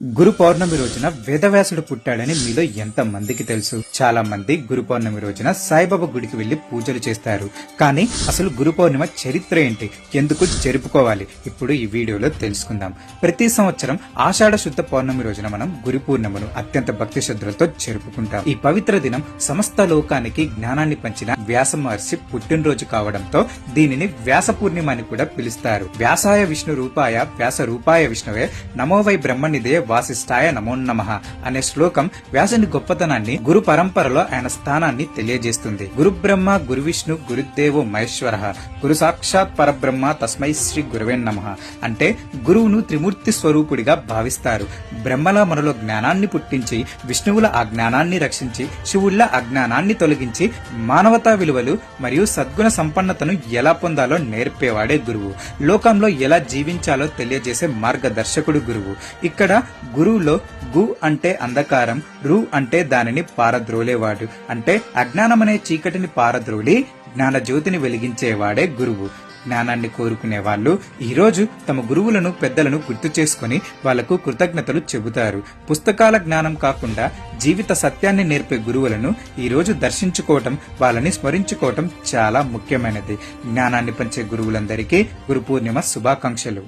గురు పౌర్ణమి రోజున వేదవ్యాసుడు పుట్టాడని మీలో ఎంత మందికి తెలుసు? చాలా మంది గురు పౌర్ణమి రోజున సాయిబాబా గుడికి వెళ్లి పూజలు చేస్తారు. కానీ అసలు గురు పౌర్ణిమ చరిత్ర ఏంటి, ఎందుకు జరుపుకోవాలి, ఇప్పుడు ఈ వీడియోలో తెలుసుకుందాం. ప్రతి సంవత్సరం ఆషాఢ శుద్ధ పౌర్ణమి రోజున మనం గురు పూర్ణిమను అత్యంత భక్తి శ్రద్ధలతో జరుపుకుంటాం. ఈ పవిత్ర దినం సమస్త లోకానికి జ్ఞానాన్ని పంచిన వ్యాస మహర్షి పుట్టినరోజు కావడంతో దీనిని వ్యాస పూర్ణిమ అని కూడా పిలుస్తారు. వ్యాసాయ విష్ణు రూపాయ వ్యాస రూపాయ విష్ణువే నమో వై బ్రహ్మనిదే వాసిష్ఠాయ నమో నమః అనే శ్లోకం వ్యాసుని గొప్పతనాన్ని, గురు పరంపరలో ఆయన స్థానాన్ని తెలియజేస్తుంది. గురు బ్రహ్మ గురు విష్ణు గురుదేవో మహేశ్వర గురు సాక్షాత్ పరబ్రహ్మ తస్మై శ్రీ గురువే నమః అంటే గురువును త్రిమూర్తి స్వరూపుడిగా భావిస్తారు. బ్రహ్మల మనలో జ్ఞానాన్ని పుట్టించి, విష్ణువుల ఆ జ్ఞానాన్ని రక్షించి, శివుళ్ళ అజ్ఞానాన్ని తొలగించి, మానవతా విలువలు మరియు సద్గుణ సంపన్నతను ఎలా పొందాలో నేర్పేవాడే గురువు. లోకంలో ఎలా జీవించాలో తెలియజేసే మార్గదర్శకుడు గురువు. ఇక్కడ గురువులో గు అంటే అంధకారం, రు అంటే దానిని పారద్రోలేవాడు. అంటే అజ్ఞానం అనే చీకటిని పారద్రోలి జ్ఞాన జ్యోతిని వెలిగించేవాడే గురువు. జ్ఞానాన్ని కోరుకునే వాళ్ళు ఈ రోజు తమ గురువులను, పెద్దలను గుర్తు చేసుకుని వాళ్లకు కృతజ్ఞతలు చెబుతారు. పుస్తకాల జ్ఞానం కాకుండా జీవిత సత్యాన్ని నేర్పే గురువులను ఈ రోజు దర్శించుకోవటం, వాళ్ళని స్మరించుకోవటం చాలా ముఖ్యమైనది. జ్ఞానాన్ని పంచే గురువులందరికీ గురు పూర్ణిమ శుభాకాంక్షలు.